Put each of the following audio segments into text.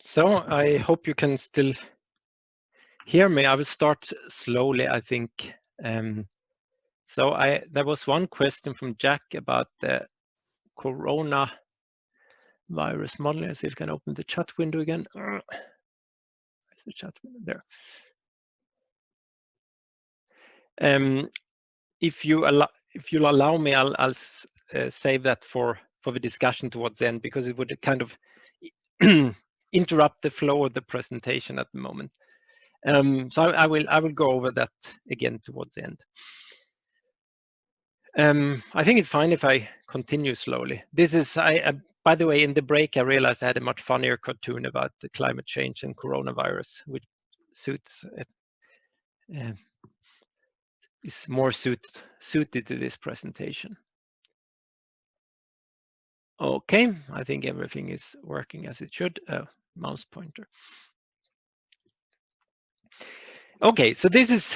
So I hope you can still hear me. I will start slowly, I think. There was one question from Jack about the coronavirus model. Let's see if I can open the chat window again. Where's the chat window? There. If you'll allow me, I'll save that for the discussion towards the end, because it would kind of interrupt the flow of the presentation at the moment. So I will go over that again towards the end. I think it's fine if I continue slowly. This is, by the way, in the break, I realized I had a much funnier cartoon about the climate change and coronavirus, which suits is more suited to this presentation. Okay, I think everything is working as it should. Mouse pointer. Okay, so this is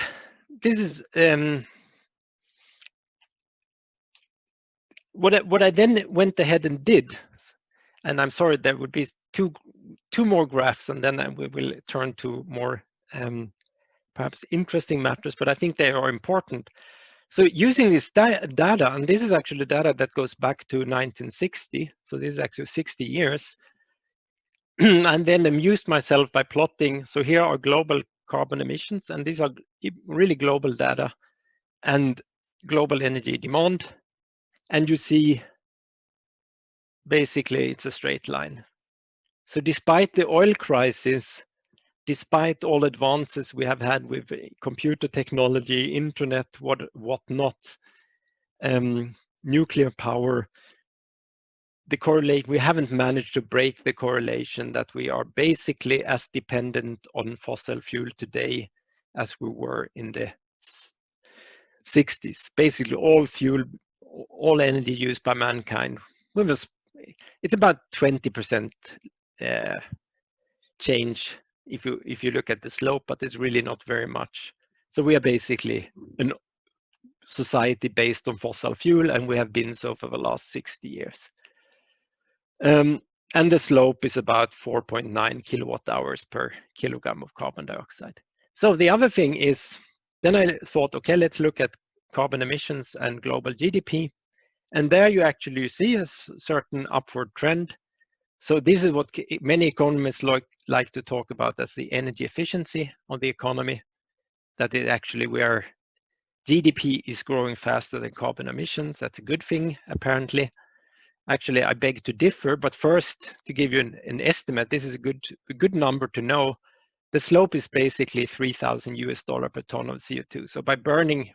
what I then went ahead and did, and I'm sorry, there would be two more graphs, and then we will turn to more perhaps interesting matters, but I think they are important. So using this data, and this is actually data that goes back to 1960, so this is actually 60 years, and then amused myself by plotting. So here are global carbon emissions, and these are really global data, and global energy demand, and you see basically it's a straight line. So despite the oil crisis, despite all advances we have had with computer technology, internet, whatnot, nuclear power, we haven't managed to break the correlation that we are basically as dependent on fossil fuel today as we were in the 60s. Basically all energy used by mankind, it's about 20% change if you look at the slope, but it's really not very much. So we are basically a society based on fossil fuel, and we have been so for the last 60 years. And the slope is about 4.9 kilowatt hours per kilogram of carbon dioxide. So the other thing is, then I thought, okay, let's look at carbon emissions and global GDP. And there you actually see a certain upward trend. So this is what many economists like to talk about as the energy efficiency of the economy, that it actually where GDP is growing faster than carbon emissions. That's a good thing, apparently. Actually, I beg to differ, but first, to give you an estimate, this is a good number to know. The slope is basically $3,000 per ton of CO2. So by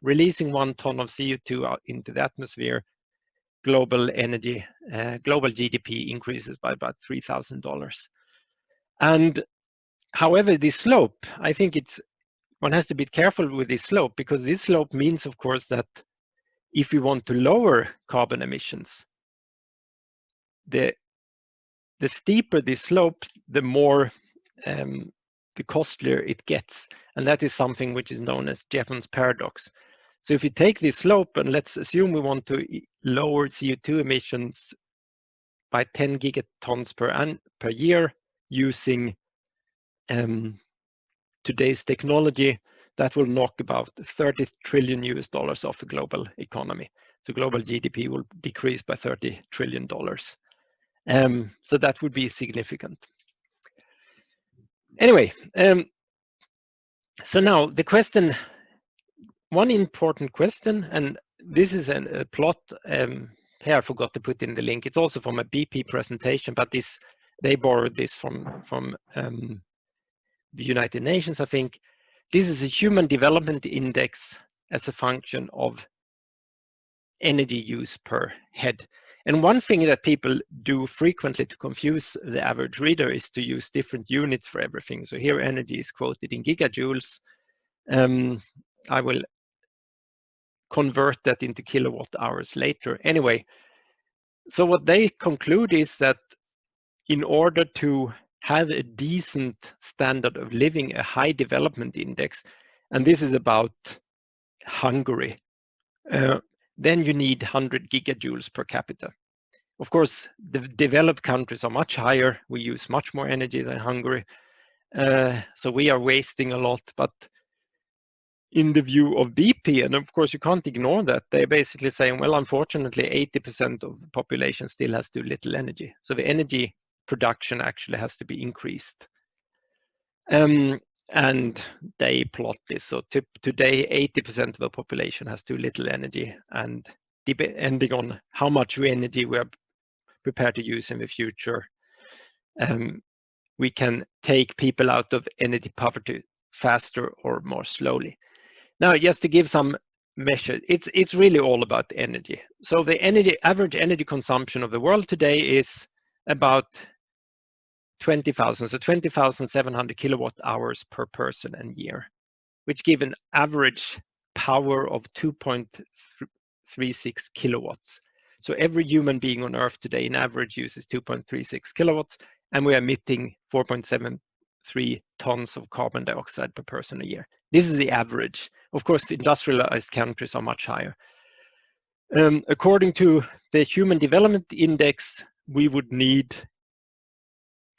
releasing 1 ton of CO2 out into the atmosphere, global GDP increases by about $3,000. And however, this slope, I think one has to be careful with this slope, because this slope means, of course, that if we want to lower carbon emissions, the steeper the slope, the more the costlier it gets, and that is something which is known as Jevons paradox. So if you take this slope, and let's assume we want to lower CO2 emissions by 10 gigatons per year using today's technology, that will knock about $30 trillion off the global economy. So global GDP will decrease by $30 trillion. So that would be significant. Anyway, so now the question, one important question, and this is a plot, here I forgot to put in the link. It's also from a BP presentation, but they borrowed this from the United Nations, I think. This is a Human Development Index as a function of energy use per head. And one thing that people do frequently to confuse the average reader is to use different units for everything. So here energy is quoted in gigajoules. I will convert that into kilowatt hours later. Anyway, so what they conclude is that in order to have a decent standard of living, a high development index, and this is about Hungary, then you need 100 gigajoules per capita. Of course, the developed countries are much higher. We use much more energy than Hungary. So we are wasting a lot, but in the view of BP, and of course you can't ignore that, they're basically saying, well, unfortunately, 80% of the population still has too little energy. So the energy production actually has to be increased. And they plot this. So today, 80% of the population has too little energy, and depending on how much energy we are prepared to use in the future, we can take people out of energy poverty faster or more slowly. Now, just to give some measure, it's really all about energy. So the average energy consumption of the world today is about 20,000, so 20,700 kilowatt hours per person and year, which give an average power of 2.36 kilowatts. So every human being on Earth today, in average, uses 2.36 kilowatts, and we are emitting 4.73 tons of carbon dioxide per person a year. This is the average. Of course, the industrialized countries are much higher. According to the Human Development Index, we would need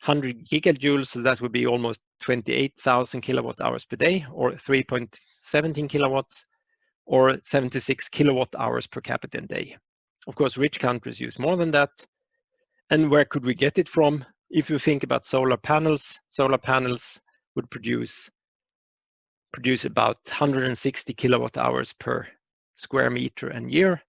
100 gigajoules, so that would be almost 28,000 kilowatt hours per day, or 3.17 kilowatts, or 76 kilowatt hours per capita a day. Of course, rich countries use more than that. And where could we get it from? If you think about solar panels would produce about 160 kilowatt hours per square meter and year.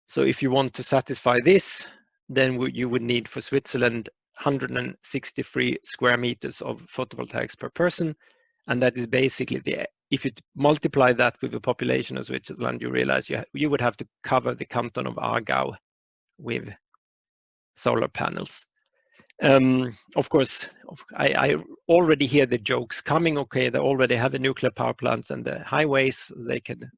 So if you want to satisfy this, then you would need for Switzerland 163 square meters of photovoltaics per person. And that is basically if you multiply that with the population of Switzerland, you realize you would have to cover the canton of Aargau with solar panels. Of course, I already hear the jokes coming. Okay, they already have the nuclear power plants and the highways. They can,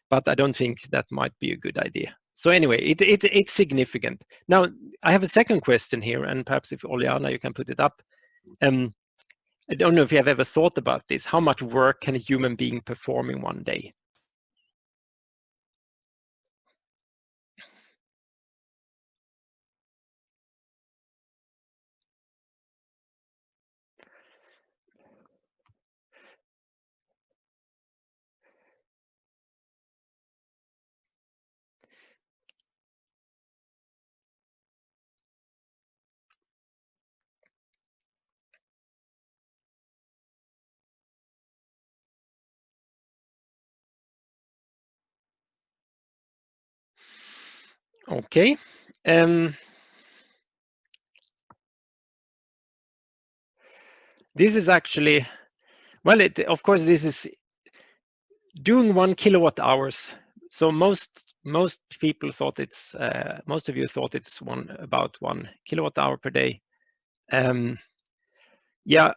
but I don't think that might be a good idea. So anyway, it's significant. Now, I have a second question here, and perhaps if Oliana, you can put it up. I don't know if you have ever thought about this. How much work can a human being perform in one day? Okay. This is actually, well, of course, this is doing 1 kilowatt hours. So most people thought it's, most of you thought it's about 1 kilowatt hour per day. Yeah,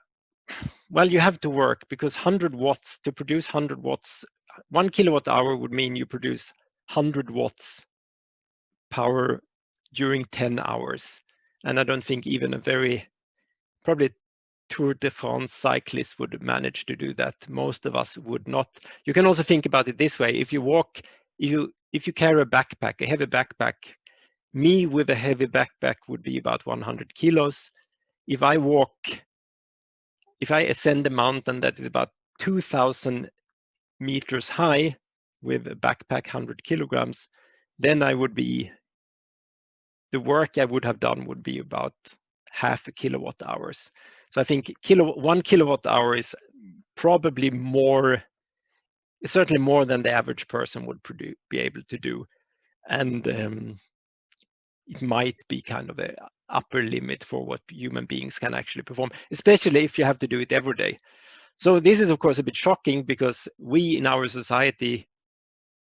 well, you have to work because 100 watts, to produce 100 watts, 1 kilowatt hour would mean you produce 100 watts power during 10 hours. And I don't think even probably Tour de France cyclists would manage to do that. Most of us would not. You can also think about it this way. If you walk, if you carry a backpack, a heavy backpack, me with a heavy backpack would be about 100 kilos. If I ascend a mountain that is about 2,000 meters high with a backpack 100 kilograms, then the work I would have done would be about half a kilowatt hours. So I think 1 kilowatt hour is probably certainly more than the average person would be able to do. And it might be kind of an upper limit for what human beings can actually perform, especially if you have to do it every day. So this is, of course, a bit shocking because we in our society,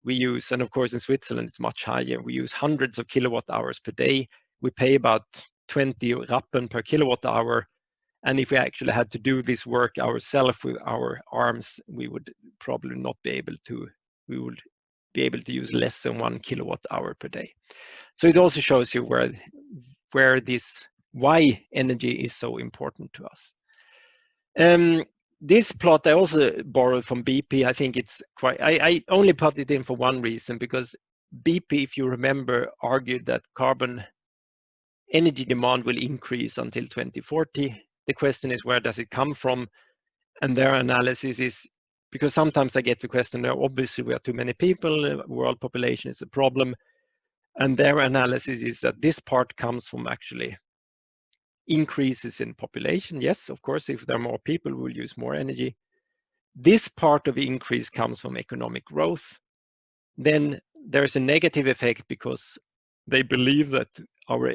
we use, and of course in Switzerland it's much higher, we use hundreds of kilowatt hours per day. We pay about 20 rappen per kilowatt hour. And if we actually had to do this work ourselves with our arms, we would probably not be able to, we would be able to use less than 1 kilowatt hour per day. So it also shows you why energy is so important to us. This plot I also borrowed from BP. I think it's quite, I only put it in for one reason, because BP, if you remember, argued that carbon energy demand will increase until 2040. The question is, where does it come from? And their analysis is, because sometimes I get the question, now obviously we are too many people, world population is a problem. And their analysis is that this part comes from actually increases in population. Yes, of course, if there are more people, we'll use more energy. This part of the increase comes from economic growth. Then there's a negative effect because they believe that our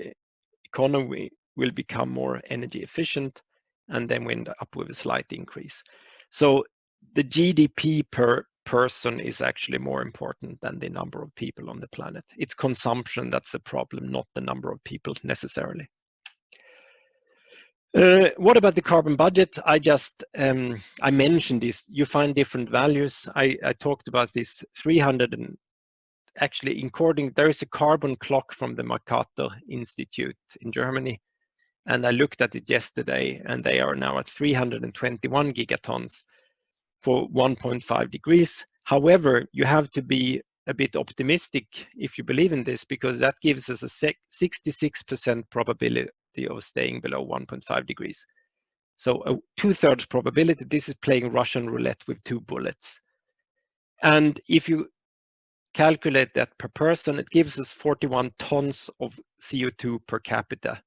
economy will become more energy efficient, and then we end up with a slight increase. So the GDP per person is actually more important than the number of people on the planet. It's consumption that's the problem, not the number of people necessarily. What about the carbon budget? I mentioned this. You find different values. I talked about this 300 and actually according, there is a carbon clock from the Mercator Institute in Germany. And I looked at it yesterday and they are now at 321 gigatons for 1.5 degrees. However, you have to be a bit optimistic if you believe in this, because that gives us a 66% probability of staying below 1.5 degrees. So a 2/3 probability. This is playing Russian roulette with 2 bullets. And if you calculate that per person, it gives us 41 tons of CO2 per capita.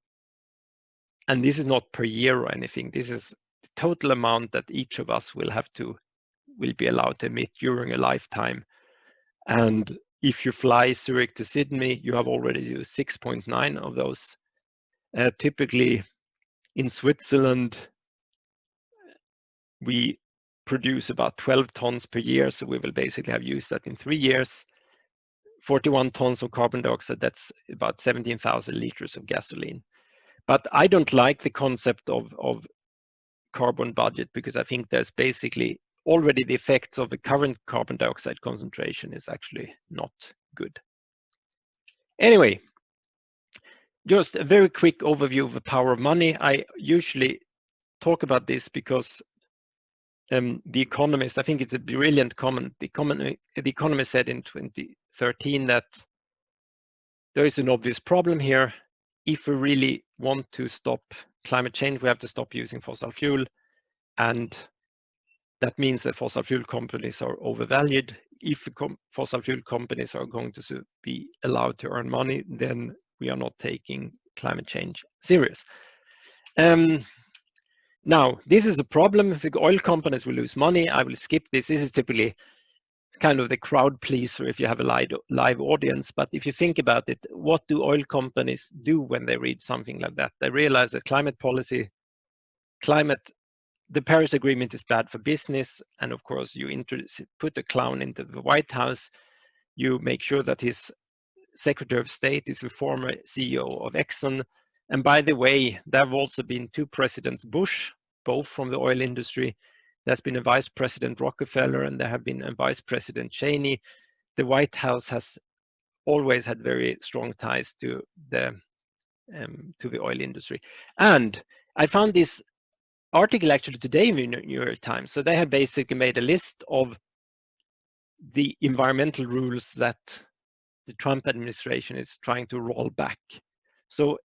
And this is not per year or anything. This is the total amount that each of us will be allowed to emit during a lifetime. And if you fly Zurich to Sydney, you have already used 6.9 of those. Typically in Switzerland, we produce about 12 tons per year. So we will basically have used that in 3 years. 41 tons of carbon dioxide, that's about 17,000 liters of gasoline. But I don't like the concept of carbon budget, because I think there's basically already the effects of the current carbon dioxide concentration is actually not good. Anyway, just a very quick overview of the power of money. I usually talk about this because The Economist, I think it's a brilliant comment. The Economist said in 2013 that there is an obvious problem here. If we really want to stop climate change, we have to stop using fossil fuel. And that means that fossil fuel companies are overvalued. If fossil fuel companies are going to be allowed to earn money, then we are not taking climate change serious. Now, this is a problem. If the oil companies will lose money, I will skip this. This is typically kind of the crowd pleaser if you have a live audience. But if you think about it, what do oil companies do when they read something like that? They realize that the Paris Agreement is bad for business. And of course, you put a clown into the White House. You make sure that his Secretary of State is a former CEO of Exxon. And by the way, there have also been 2 presidents, Bush, both from the oil industry. There's been a Vice President Rockefeller, and there have been a Vice President Cheney. The White House has always had very strong ties to the oil industry. And I found this article actually today in the New York Times. So they have basically made a list of the environmental rules that the Trump administration is trying to roll back. So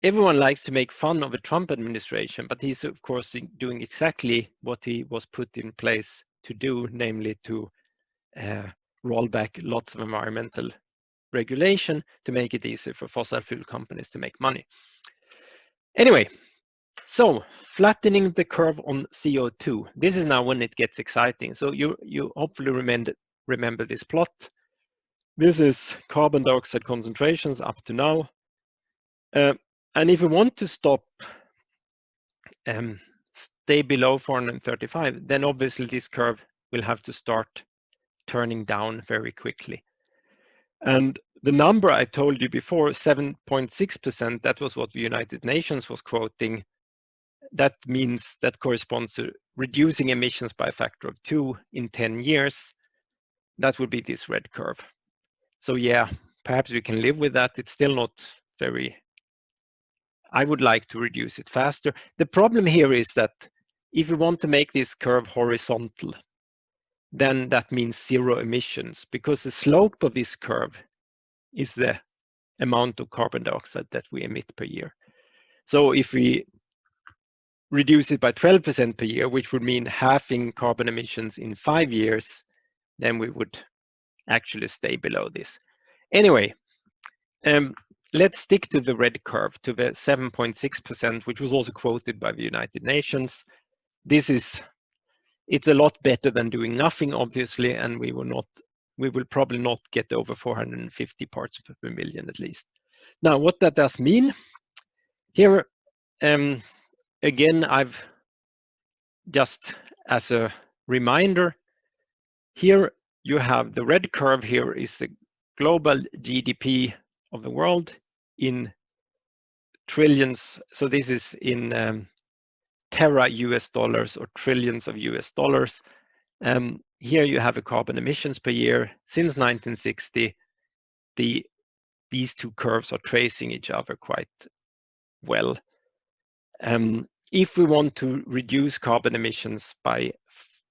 everyone likes to make fun of the Trump administration, but he's of course doing exactly what he was put in place to do, namely to roll back lots of environmental regulation to make it easier for fossil fuel companies to make money. Anyway, so flattening the curve on CO2. This is now when it gets exciting. So you hopefully remember this plot. This is carbon dioxide concentrations up to now. And if we want to stay below 435, then obviously this curve will have to start turning down very quickly. And the number I told you before, 7.6%, that was what the United Nations was quoting. That means that corresponds to reducing emissions by a factor of 2 in 10 years. That would be this red curve. So yeah, perhaps we can live with that. It's still not very, I would like to reduce it faster. The problem here is that if we want to make this curve horizontal, then that means zero emissions, because the slope of this curve is the amount of carbon dioxide that we emit per year. So if we reduce it by 12% per year, which would mean halving carbon emissions in 5 years, then we would actually stay below this. Anyway, let's stick to the red curve, to the 7.6%, which was also quoted by the United Nations. It's a lot better than doing nothing, obviously, and we will probably not get over 450 parts per million at least. Now, what that does mean, here, again, I've just as a reminder, here you have the red curve. Here is the global GDP of the world in trillions. So this is in tera US dollars or trillions of US dollars. Here you have a carbon emissions per year. Since 1960, these two curves are tracing each other quite well. If we want to reduce carbon emissions by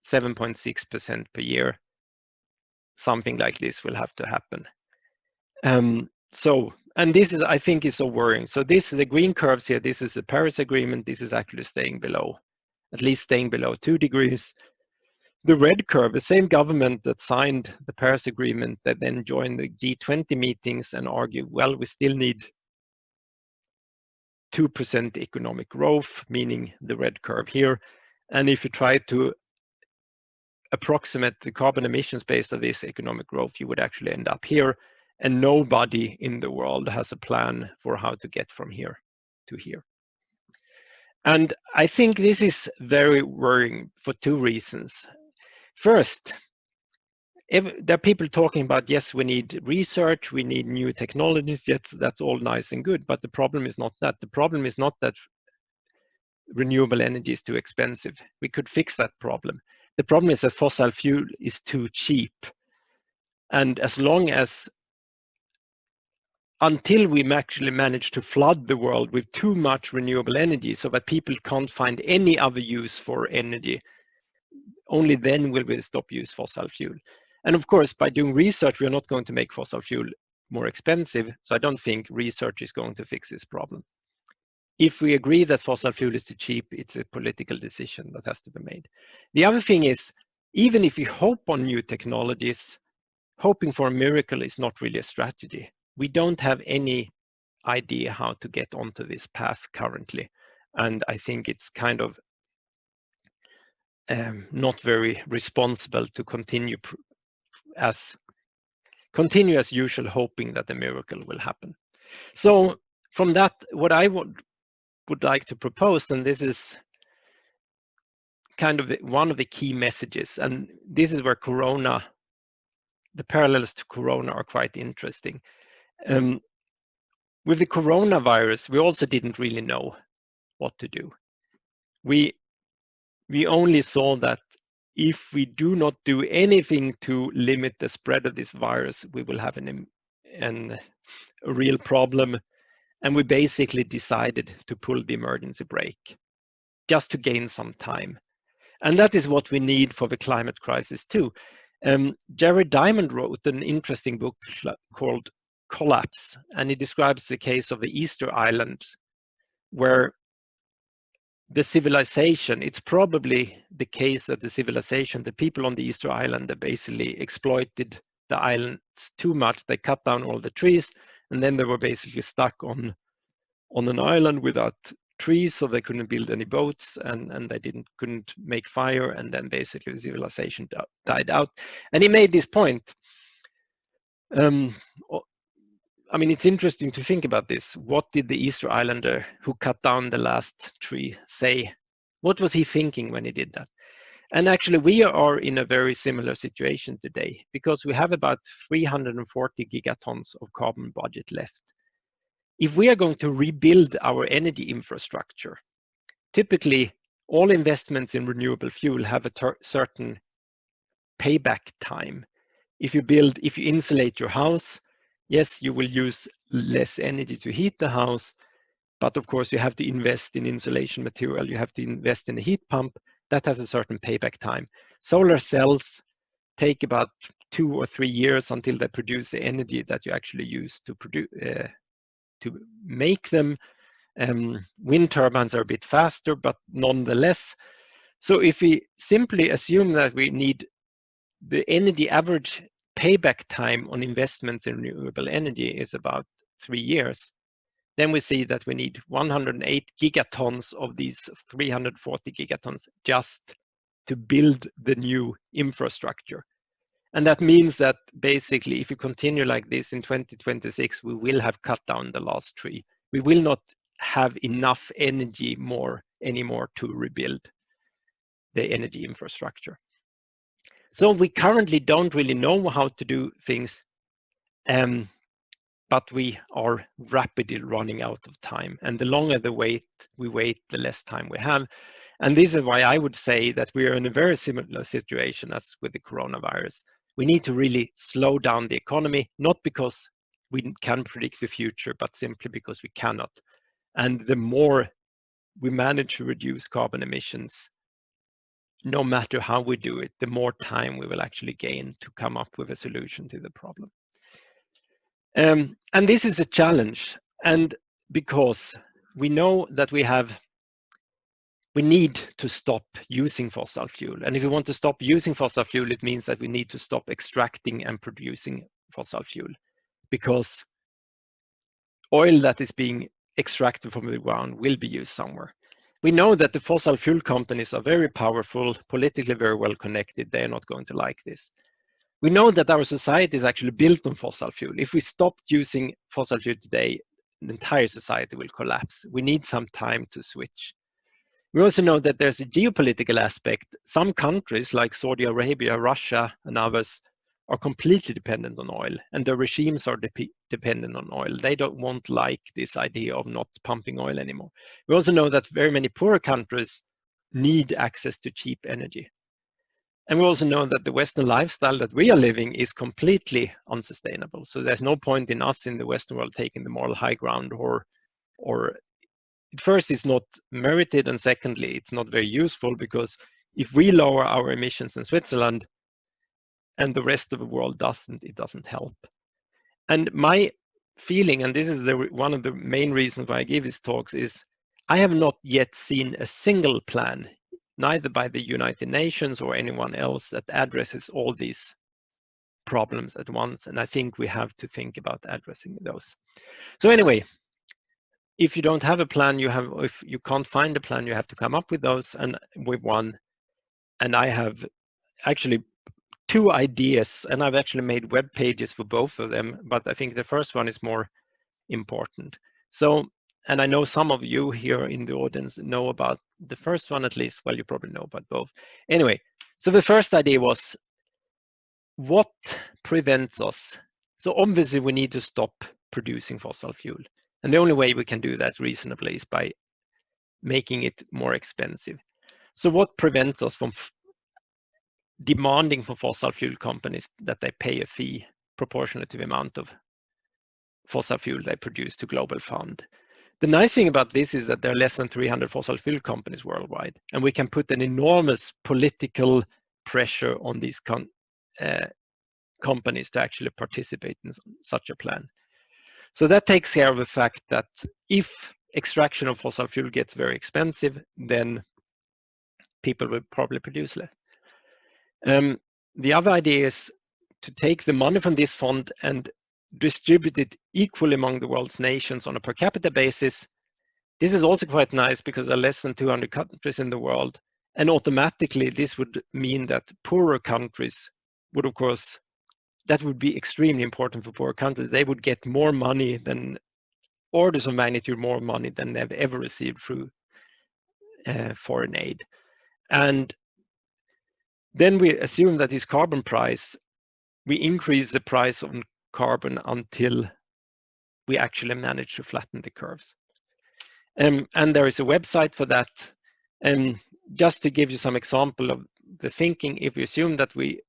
7.6% per year, something like this will have to happen. And this is, I think, is so worrying. So this is the green curves here. This is the Paris Agreement. This is actually staying below, at least staying below 2 degrees. The red curve, the same government that signed the Paris Agreement, that then joined the G20 meetings and argue, well, we still need 2% economic growth, meaning the red curve here. And if you try to approximate the carbon emissions based on this economic growth, you would actually end up here. And nobody in the world has a plan for how to get from here to here. And I think this is very worrying for 2 reasons. First, there are people talking about, yes, we need research, we need new technologies, yes, that's all nice and good, but the problem is not that. The problem is not that renewable energy is too expensive. We could fix that problem. The problem is that fossil fuel is too cheap. And as long as, until we actually manage to flood the world with too much renewable energy so that people can't find any other use for energy, only then will we stop use fossil fuel. And of course, by doing research, we are not going to make fossil fuel more expensive. So I don't think research is going to fix this problem. If we agree that fossil fuel is too cheap, it's a political decision that has to be made. The other thing is, even if we hope on new technologies, hoping for a miracle is not really a strategy. We don't have any idea how to get onto this path currently. And I think it's kind of not very responsible to continue as usual, hoping that a miracle will happen. So from that, what I would like to propose, and this is kind of one of the key messages, and this is where Corona, the parallels to Corona are quite interesting. With the coronavirus, we also didn't really know what to do. We only saw that if we do not do anything to limit the spread of this virus, we will have a real problem. And we basically decided to pull the emergency brake just to gain some time. And that is what we need for the climate crisis too. Jared Diamond wrote an interesting book called Collapse, and he describes the case of the Easter Island, where the civilization, it's probably the case that the people on the Easter Island, they basically exploited the islands too much. They cut down all the trees, and then they were basically stuck on an island without trees, so they couldn't build any boats, and they couldn't make fire, and then basically the civilization died out. And he made this point. I mean, it's interesting to think about this. What did the Easter Islander who cut down the last tree say? What was he thinking when he did that? And actually, we are in a very similar situation today, because we have about 340 gigatons of carbon budget left. If we are going to rebuild our energy infrastructure, typically all investments in renewable fuel have a certain payback time. If you insulate your house, yes, you will use less energy to heat the house, but of course you have to invest in insulation material, you have to invest in a heat pump. That has a certain payback time. Solar cells, take about 2 or 3 years until they produce the energy that you actually use to produce to make them. Wind turbines are a bit faster, but nonetheless. So if we simply assume that we need the energy average payback time on investments in renewable energy is about 3 years, then we see that we need 108 gigatons of these 340 gigatons just to build the new infrastructure. And that means that basically, if we continue like this in 2026, we will have cut down the last tree. We will not have enough energy anymore to rebuild the energy infrastructure. So we currently don't really know how to do things, but we are rapidly running out of time. And the longer we wait, the less time we have. And this is why I would say that we are in a very similar situation as with the coronavirus. We need to really slow down the economy, not because we can predict the future, but simply because we cannot. And the more we manage to reduce carbon emissions, no matter how we do it, the more time we will actually gain to come up with a solution to the problem. And this is a challenge, and because we know that we need to stop using fossil fuel. And if we want to stop using fossil fuel, it means that we need to stop extracting and producing fossil fuel, because oil that is being extracted from the ground will be used somewhere. We know that the fossil fuel companies are very powerful, politically very well connected. They are not going to like this. We know that our society is actually built on fossil fuel. If we stopped using fossil fuel today, the entire society will collapse. We need some time to switch. We also know that there's a geopolitical aspect. Some countries like Saudi Arabia, Russia, and others are completely dependent on oil, and their regimes are dependent on oil. They won't like this idea of not pumping oil anymore. We also know that very many poorer countries need access to cheap energy. And we also know that the Western lifestyle that we are living is completely unsustainable. So there's no point in us in the Western world taking the moral high ground, or first, it's not merited, and secondly, it's not very useful, because if we lower our emissions in Switzerland and the rest of the world doesn't, it doesn't help. And my feeling, and this is one of the main reasons why I give these talks, is I have not yet seen a single plan, neither by the United Nations or anyone else, that addresses all these problems at once. And I think we have to think about addressing those. So anyway, if you don't have a plan, if you can't find a plan, you have to come up with those, and with one. And I have actually 2 ideas, and I've actually made web pages for both of them, but I think the first one is more important. So, and I know some of you here in the audience know about the first one at least. Well, you probably know about both. Anyway, so the first idea was, what prevents us? So obviously we need to stop producing fossil fuel. And the only way we can do that reasonably is by making it more expensive. So what prevents us from demanding from fossil fuel companies that they pay a fee proportionate to the amount of fossil fuel they produce to Global Fund? The nice thing about this is that there are less than 300 fossil fuel companies worldwide, and we can put an enormous political pressure on these companies to actually participate in such a plan. So that takes care of the fact that if extraction of fossil fuel gets very expensive, then people will probably produce less. The other idea is to take the money from this fund and distribute it equally among the world's nations on a per capita basis. This is also quite nice because there are less than 200 countries in the world, and automatically this would mean that poorer countries would, of course, that would be extremely important for poorer countries. They would get more money, than orders of magnitude more money than they've ever received through foreign aid. And then we assume that this carbon price, we increase the price on carbon until we actually manage to flatten the curves. And there is a website for that. And just to give you some example of the thinking, if we assume that we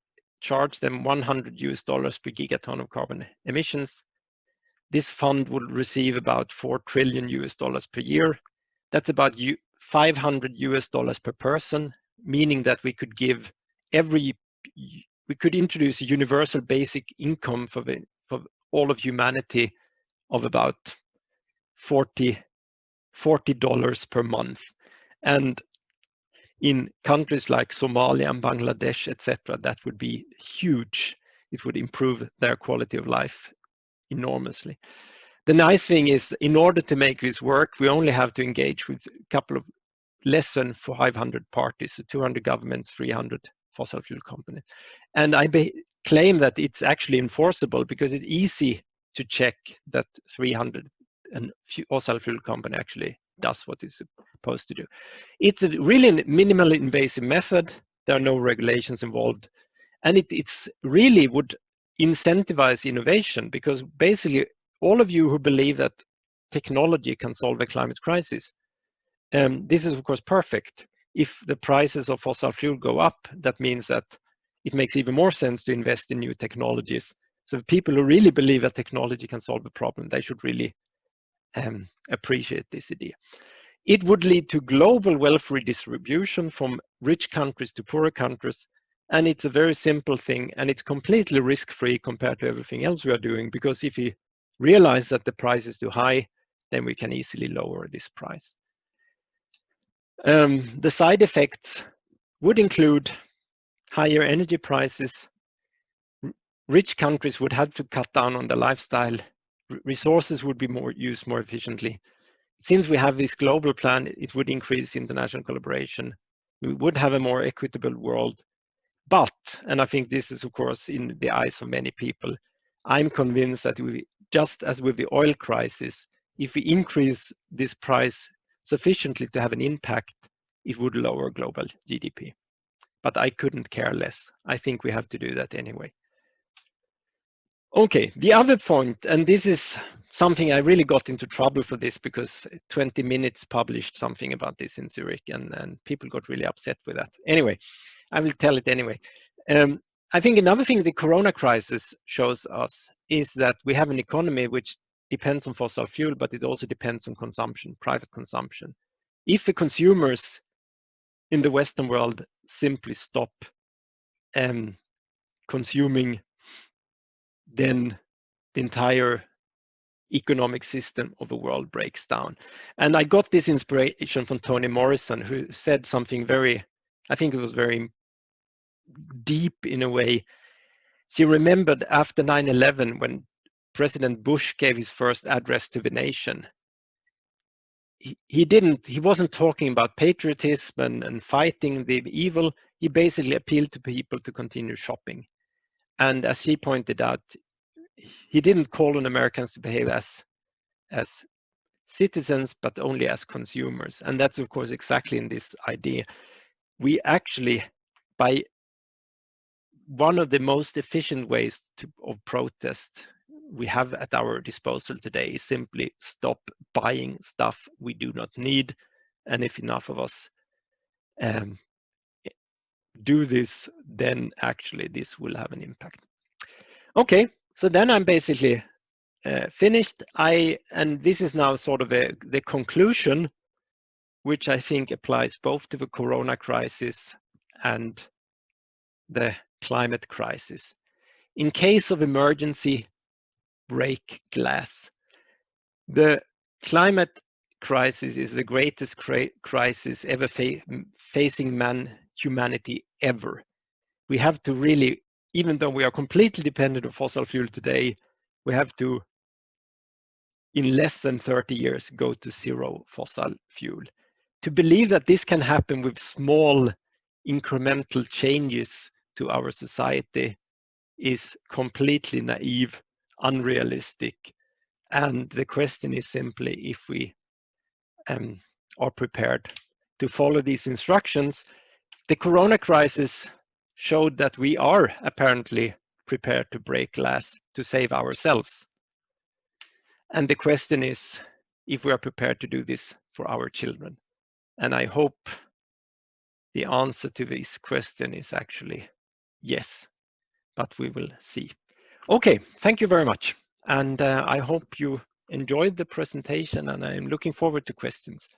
charge them $100 per gigaton of carbon emissions, this fund would receive about $4 trillion per year. That's about $500 per person, meaning that we could give every we could introduce a universal basic income for all of humanity of about $40 per month. And in countries like Somalia and Bangladesh, etc., that would be huge. It would improve their quality of life enormously. The nice thing is, in order to make this work, we only have to engage with a couple of less than 500 parties, so 200 governments, 300 fossil fuel companies. And I claim that it's actually enforceable because it's easy to check that 300 and fossil fuel company actually does what it's supposed to do. It's a really minimally invasive method. There are no regulations involved. And it's really would incentivize innovation, because basically all of you who believe that technology can solve the climate crisis, this is of course perfect. If the prices of fossil fuel go up, that means that it makes even more sense to invest in new technologies. So people who really believe that technology can solve the problem, they should really appreciate this idea. It would lead to global wealth redistribution from rich countries to poorer countries. And it's a very simple thing, and it's completely risk-free compared to everything else we are doing, because if we realize that the price is too high, then we can easily lower this price. The side effects would include higher energy prices. Rich countries would have to cut down on their lifestyle. Resources would be used more efficiently. Since we have this global plan, it would increase international collaboration. We would have a more equitable world. But, and I think this is of course in the eyes of many people, I'm convinced that we, just as with the oil crisis, if we increase this price sufficiently to have an impact, it would lower global GDP. But I couldn't care less. I think we have to do that anyway. Okay, the other point, and this is something I really got into trouble for this, because 20 Minutes published something about this in Zurich, and people got really upset with that. Anyway, I will tell it anyway. I think another thing the Corona crisis shows us is that we have an economy which depends on fossil fuel, but it also depends on consumption, private consumption. If the consumers in the Western world simply stop consuming, then the entire economic system of the world breaks down. And I got this inspiration from Toni Morrison, who said something very, I think it was very deep in a way. She remembered after 9/11, when President Bush gave his first address to the nation, he wasn't talking about patriotism and fighting the evil. He basically appealed to people to continue shopping. And as she pointed out, he didn't call on Americans to behave as citizens, but only as consumers. And that's of course exactly in this idea. We actually, by one of the most efficient ways of protest we have at our disposal today is simply stop buying stuff we do not need. And if enough of us do this, then actually this will have an impact. Okay, so then I'm basically finished. And this is now sort of the conclusion, which I think applies both to the Corona crisis and the climate crisis. In case of emergency, break glass. The climate crisis is the greatest crisis ever facing humanity ever. We have to really, even though we are completely dependent on fossil fuel today, we have to, in less than 30 years, go to zero fossil fuel. To believe that this can happen with small incremental changes to our society is completely naive, unrealistic. And the question is simply if we are prepared to follow these instructions. The Corona crisis showed that we are apparently prepared to break glass to save ourselves. And the question is if we are prepared to do this for our children. And I hope the answer to this question is actually yes, but we will see. Okay, thank you very much. And I hope you enjoyed the presentation, and I'm looking forward to questions.